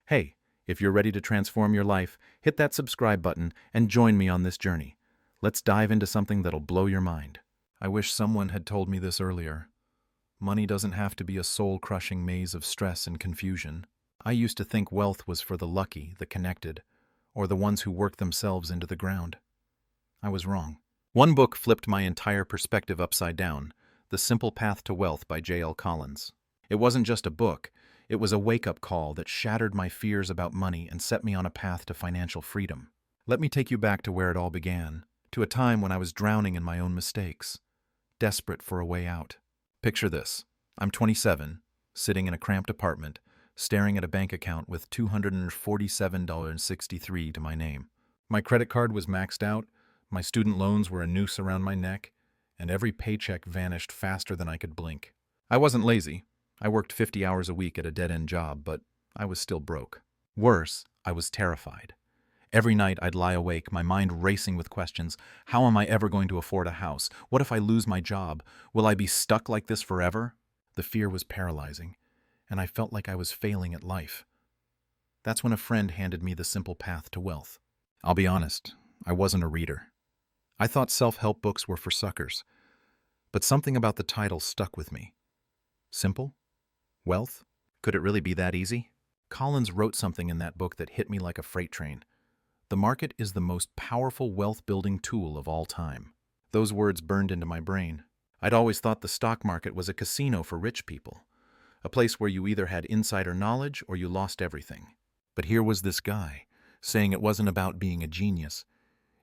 Hey, if you're ready to transform your life, hit that subscribe button and join me on this journey. Let's dive into something that'll blow your mind. I wish someone had told me this earlier. Money doesn't have to be a soul-crushing maze of stress and confusion. I used to think wealth was for the lucky, the connected, or the ones who work themselves into the ground. I was wrong. One book flipped my entire perspective upside down, The Simple Path to Wealth by J.L. Collins. It wasn't just a book, it was a wake-up call that shattered my fears about money and set me on a path to financial freedom. Let me take you back to where it all began, to a time when I was drowning in my own mistakes, desperate for a way out. Picture this. I'm 27, sitting in a cramped apartment, staring at a bank account with $247.63 to my name. My credit card was maxed out, my student loans were a noose around my neck, and every paycheck vanished faster than I could blink. I wasn't lazy. I worked 50 hours a week at a dead-end job, but I was still broke. Worse, I was terrified. Every night I'd lie awake, my mind racing with questions. How am I ever going to afford a house? What if I lose my job? Will I be stuck like this forever? The fear was paralyzing, and I felt like I was failing at life. That's when a friend handed me The Simple Path to Wealth. I'll be honest, I wasn't a reader. I thought self-help books were for suckers, but something about the title stuck with me. Simple? Wealth? Could it really be that easy? Collins wrote something in that book that hit me like a freight train. The market is the most powerful wealth-building tool of all time. Those words burned into my brain. I'd always thought the stock market was a casino for rich people, a place where you either had insider knowledge or you lost everything. But here was this guy, saying it wasn't about being a genius.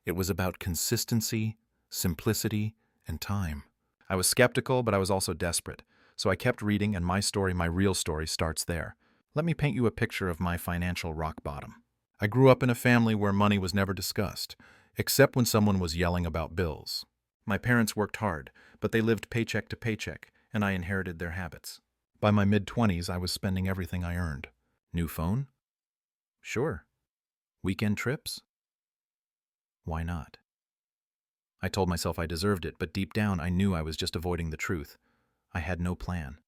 It was about consistency, simplicity, and time. I was skeptical, but I was also desperate. So I kept reading, and my story, my real story, starts there. Let me paint you a picture of my financial rock bottom. I grew up in a family where money was never discussed, except when someone was yelling about bills. My parents worked hard, but they lived paycheck to paycheck, and I inherited their habits. By my mid-20s, I was spending everything I earned. New phone? Sure. Weekend trips? Why not? I told myself I deserved it, but deep down I knew I was just avoiding the truth. I had no plan.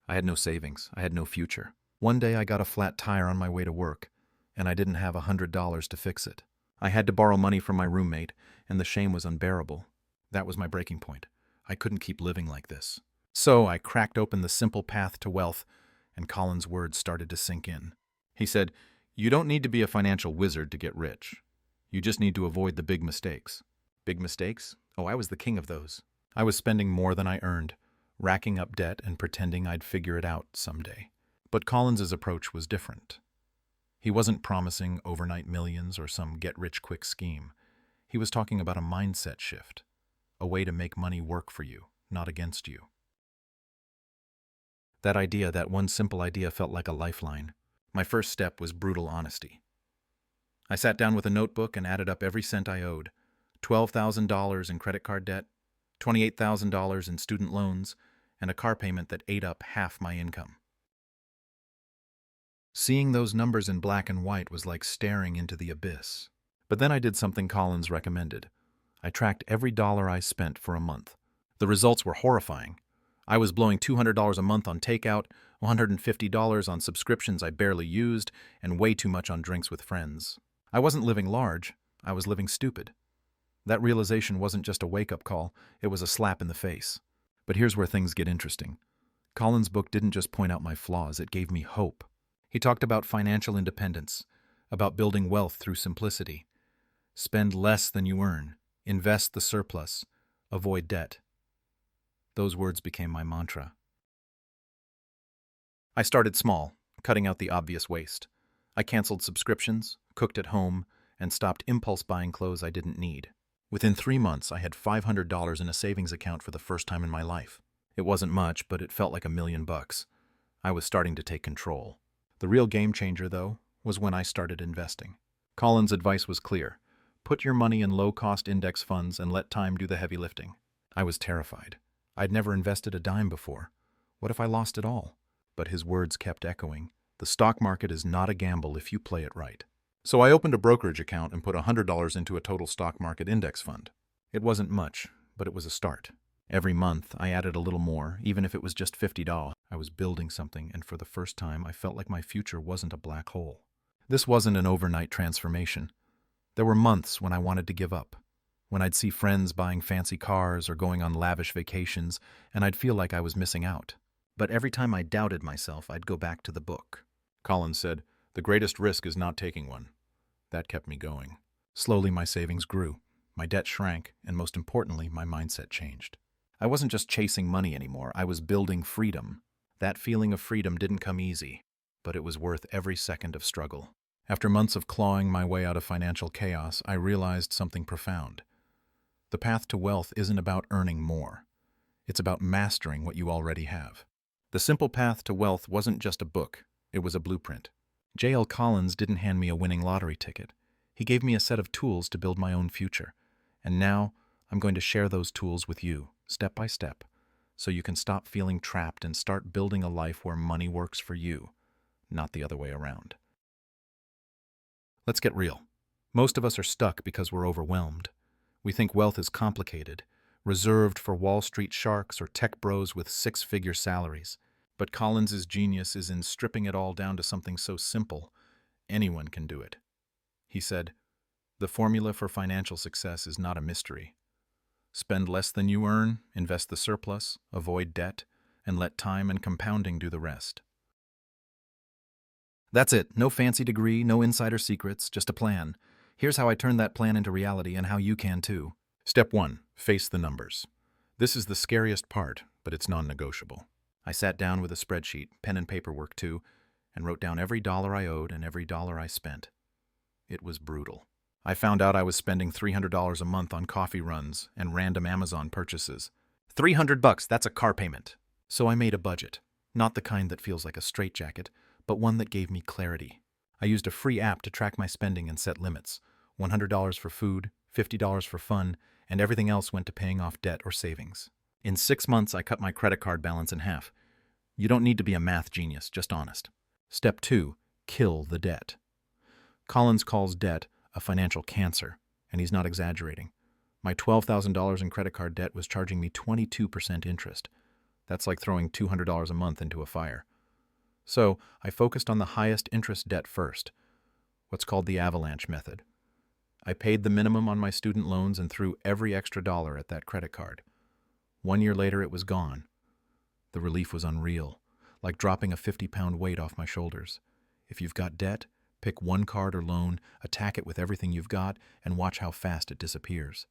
I had no savings. I had no future. One day I got a flat tire on my way to work, and I didn't have $100 to fix it. I had to borrow money from my roommate, and the shame was unbearable. That was my breaking point. I couldn't keep living like this. So I cracked open The Simple Path to Wealth, and Collins' words started to sink in. He said, "You don't need to be a financial wizard to get rich. You just need to avoid the big mistakes." Big mistakes? Oh, I was the king of those. I was spending more than I earned, racking up debt and pretending I'd figure it out someday. But Collins's approach was different. He wasn't promising overnight millions or some get-rich-quick scheme. He was talking about a mindset shift, a way to make money work for you, not against you. That one simple idea felt like a lifeline. My first step was brutal honesty. I sat down with a notebook and added up every cent I owed. $12,000 in credit card debt, $28,000 in student loans, and a car payment that ate up half my income. Seeing those numbers in black and white was like staring into the abyss. But then I did something Collins recommended. I tracked every dollar I spent for a month. The results were horrifying. I was blowing $200 a month on takeout, $150 on subscriptions I barely used, and way too much on drinks with friends. I wasn't living large, I was living stupid. That realization wasn't just a wake-up call, it was a slap in the face. But here's where things get interesting. Collins' book didn't just point out my flaws, it gave me hope. He talked about financial independence, about building wealth through simplicity. Spend less than you earn, invest the surplus, avoid debt. Those words became my mantra. I started small, cutting out the obvious waste. I canceled subscriptions, cooked at home, and stopped impulse buying clothes I didn't need. Within 3 months, I had $500 in a savings account for the first time in my life. It wasn't much, but it felt like $1 million. I was starting to take control. The real game changer, though, was when I started investing. Collins' advice was clear. Put your money in low-cost index funds and let time do the heavy lifting. I was terrified. I'd never invested a dime before. What if I lost it all? But his words kept echoing. The stock market is not a gamble if you play it right. So I opened a brokerage account and put $100 into a total stock market index fund. It wasn't much, but it was a start. Every month, I added a little more, even if it was just $50. I was building something, and for the first time, I felt like my future wasn't a black hole. This wasn't an overnight transformation. There were months when I wanted to give up, when I'd see friends buying fancy cars or going on lavish vacations, and I'd feel like I was missing out. But every time I doubted myself, I'd go back to the book. Collins said, "The greatest risk is not taking one." That kept me going. Slowly, my savings grew, my debt shrank, and most importantly, my mindset changed. I wasn't just chasing money anymore, I was building freedom. That feeling of freedom didn't come easy, but it was worth every second of struggle. After months of clawing my way out of financial chaos, I realized something profound. The path to wealth isn't about earning more. It's about mastering what you already have. The Simple Path to Wealth wasn't just a book, it was a blueprint. J.L. Collins didn't hand me a winning lottery ticket. He gave me a set of tools to build my own future. And now, I'm going to share those tools with you, step by step, so you can stop feeling trapped and start building a life where money works for you, not the other way around. Let's get real. Most of us are stuck because we're overwhelmed. We think wealth is complicated, reserved for Wall Street sharks or tech bros with six-figure salaries. But Collins's genius is in stripping it all down to something so simple, anyone can do it. He said, "The formula for financial success is not a mystery. Spend less than you earn, invest the surplus, avoid debt, and let time and compounding do the rest." That's it. No fancy degree, no insider secrets, just a plan. Here's how I turned that plan into reality and how you can too. Step 1. Face the numbers. This is the scariest part, but it's non-negotiable. I sat down with a spreadsheet, pen and paperwork too, and wrote down every dollar I owed and every dollar I spent. It was brutal. I found out I was spending $300 a month on coffee runs and random Amazon purchases. $300, that's a car payment. So I made a budget. Not the kind that feels like a straitjacket, but one that gave me clarity. I used a free app to track my spending and set limits. $100 for food, $50 for fun, and everything else went to paying off debt or savings. In 6 months, I cut my credit card balance in half. You don't need to be a math genius, just honest. Step 2. Kill the debt. Collins calls debt a financial cancer, and he's not exaggerating. My $12,000 in credit card debt was charging me 22% interest. That's like throwing $200 a month into a fire. So I focused on the highest interest debt first, what's called the avalanche method. I paid the minimum on my student loans and threw every extra dollar at that credit card. 1 year later, it was gone. The relief was unreal, like dropping a 50-pound weight off my shoulders. If you've got debt, pick one card or loan, attack it with everything you've got, and watch how fast it disappears.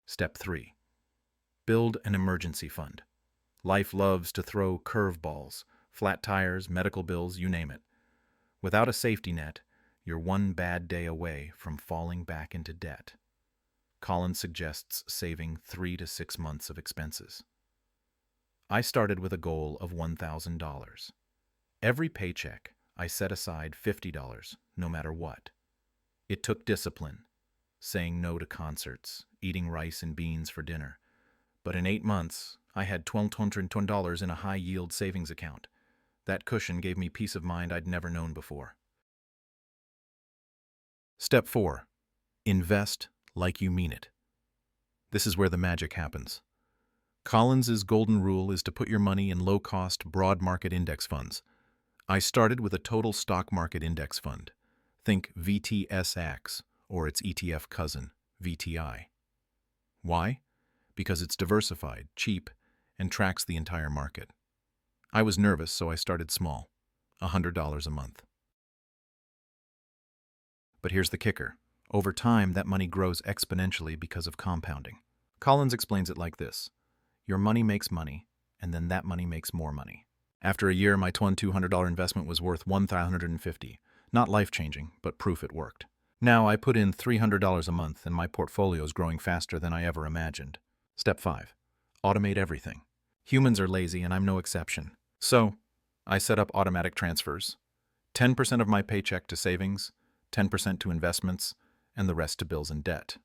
Step 3. Build an emergency fund. Life loves to throw curveballs, flat tires, medical bills, you name it. Without a safety net, you're one bad day away from falling back into debt. Collins suggests saving 3 to 6 months of expenses. I started with a goal of $1,000. Every paycheck, I set aside $50, no matter what. It took discipline, saying no to concerts, eating rice and beans for dinner. But in 8 months, I had $1,220 in a high-yield savings account. That cushion gave me peace of mind I'd never known before. Step 4. Invest like you mean it. This is where the magic happens. Collins's golden rule is to put your money in low-cost, broad market index funds. I started with a total stock market index fund. Think VTSX, or its ETF cousin, VTI. Why? Because it's diversified, cheap, and tracks the entire market. I was nervous, so I started small, $100 a month. But here's the kicker. Over time, that money grows exponentially because of compounding. Collins explains it like this. Your money makes money, and then that money makes more money. After a year, my $200 investment was worth $1,350. Not life-changing, but proof it worked. Now I put in $300 a month, and my portfolio is growing faster than I ever imagined. Step 5. Automate everything. Humans are lazy, and I'm no exception. So, I set up automatic transfers. 10% of my paycheck to savings, 10% to investments, and the rest to bills and debt.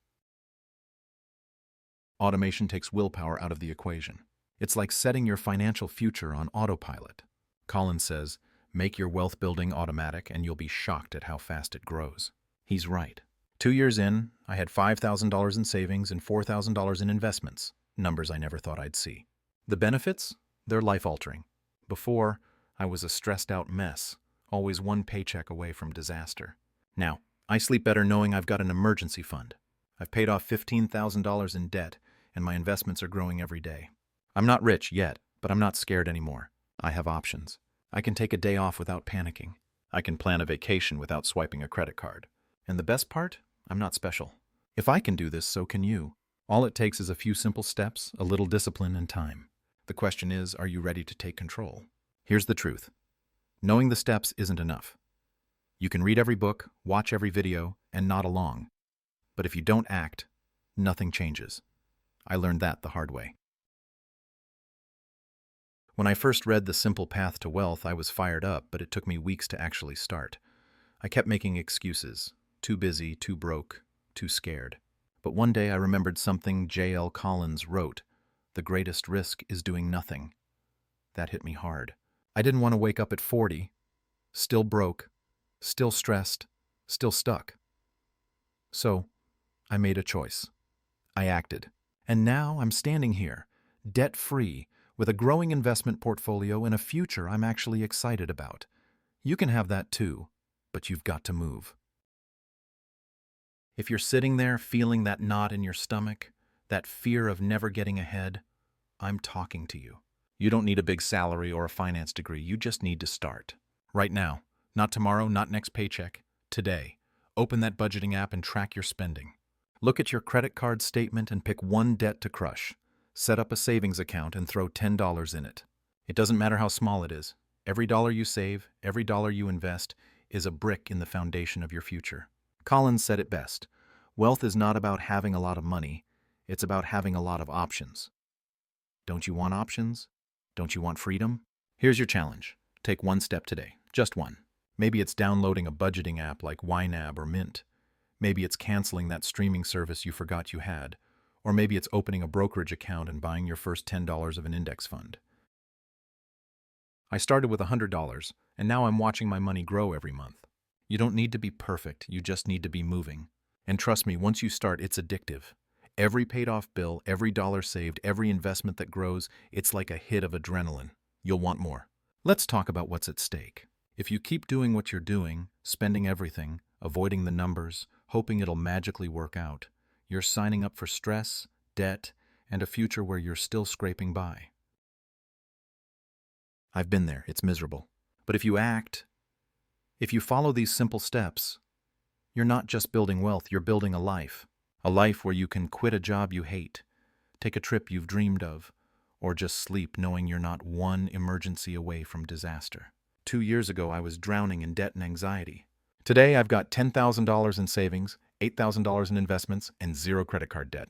Automation takes willpower out of the equation. It's like setting your financial future on autopilot. Collins says, make your wealth building automatic and you'll be shocked at how fast it grows. He's right. 2 years in, I had $5,000 in savings and $4,000 in investments, numbers I never thought I'd see. The benefits? They're life-altering. Before, I was a stressed-out mess, always one paycheck away from disaster. Now, I sleep better knowing I've got an emergency fund. I've paid off $15,000 in debt, and my investments are growing every day. I'm not rich yet, but I'm not scared anymore. I have options. I can take a day off without panicking. I can plan a vacation without swiping a credit card. And the best part? I'm not special. If I can do this, so can you. All it takes is a few simple steps, a little discipline, and time. The question is, are you ready to take control? Here's the truth. Knowing the steps isn't enough. You can read every book, watch every video, and nod along. But if you don't act, nothing changes. I learned that the hard way. When I first read The Simple Path to Wealth, I was fired up, but it took me weeks to actually start. I kept making excuses. Too busy, too broke, too scared. But one day I remembered something J.L. Collins wrote, "The greatest risk is doing nothing." That hit me hard. I didn't want to wake up at 40, still broke, still stressed, still stuck. So, I made a choice. I acted. And now I'm standing here, debt-free, with a growing investment portfolio and a future I'm actually excited about. You can have that too, but you've got to move. If you're sitting there feeling that knot in your stomach, that fear of never getting ahead, I'm talking to you. You don't need a big salary or a finance degree. You just need to start. Right now. Not tomorrow, not next paycheck. Today. Open that budgeting app and track your spending. Look at your credit card statement and pick one debt to crush. Set up a savings account and throw $10 in it. It doesn't matter how small it is. Every dollar you save, every dollar you invest, is a brick in the foundation of your future. Collins said it best. Wealth is not about having a lot of money. It's about having a lot of options. Don't you want options? Don't you want freedom? Here's your challenge. Take one step today. Just one. Maybe it's downloading a budgeting app like YNAB or Mint. Maybe it's canceling that streaming service you forgot you had. Or maybe it's opening a brokerage account and buying your first $10 of an index fund. I started with $100, and now I'm watching my money grow every month. You don't need to be perfect, you just need to be moving. And trust me, once you start, it's addictive. Every paid-off bill, every dollar saved, every investment that grows, it's like a hit of adrenaline. You'll want more. Let's talk about what's at stake. If you keep doing what you're doing, spending everything, avoiding the numbers, hoping it'll magically work out, you're signing up for stress, debt, and a future where you're still scraping by. I've been there. It's miserable. But if you act, if you follow these simple steps, you're not just building wealth, you're building a life where you can quit a job you hate, take a trip you've dreamed of, or just sleep knowing you're not one emergency away from disaster. 2 years ago, I was drowning in debt and anxiety. Today, I've got $10,000 in savings, $8,000 in investments, and 0 credit card debt.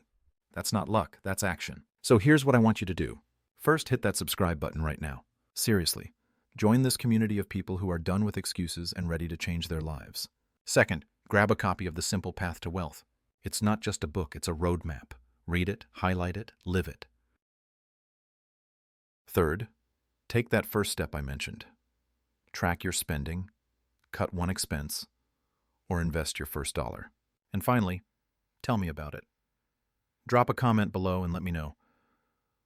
That's not luck, that's action. So here's what I want you to do. First, hit that subscribe button right now. Seriously, join this community of people who are done with excuses and ready to change their lives. Second, grab a copy of The Simple Path to Wealth. It's not just a book, it's a roadmap. Read it, highlight it, live it. Third, take that first step I mentioned. Track your spending, cut one expense, or invest your first dollar. And finally, tell me about it. Drop a comment below and let me know.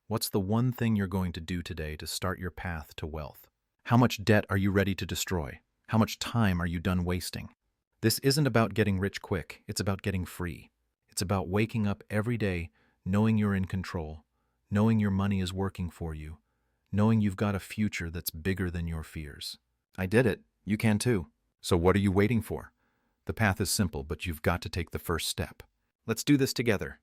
What's the one thing you're going to do today to start your path to wealth? How much debt are you ready to destroy? How much time are you done wasting? This isn't about getting rich quick, it's about getting free. It's about waking up every day knowing you're in control, knowing your money is working for you, knowing you've got a future that's bigger than your fears. I did it. You can too. So what are you waiting for? The path is simple, but you've got to take the first step. Let's do this together.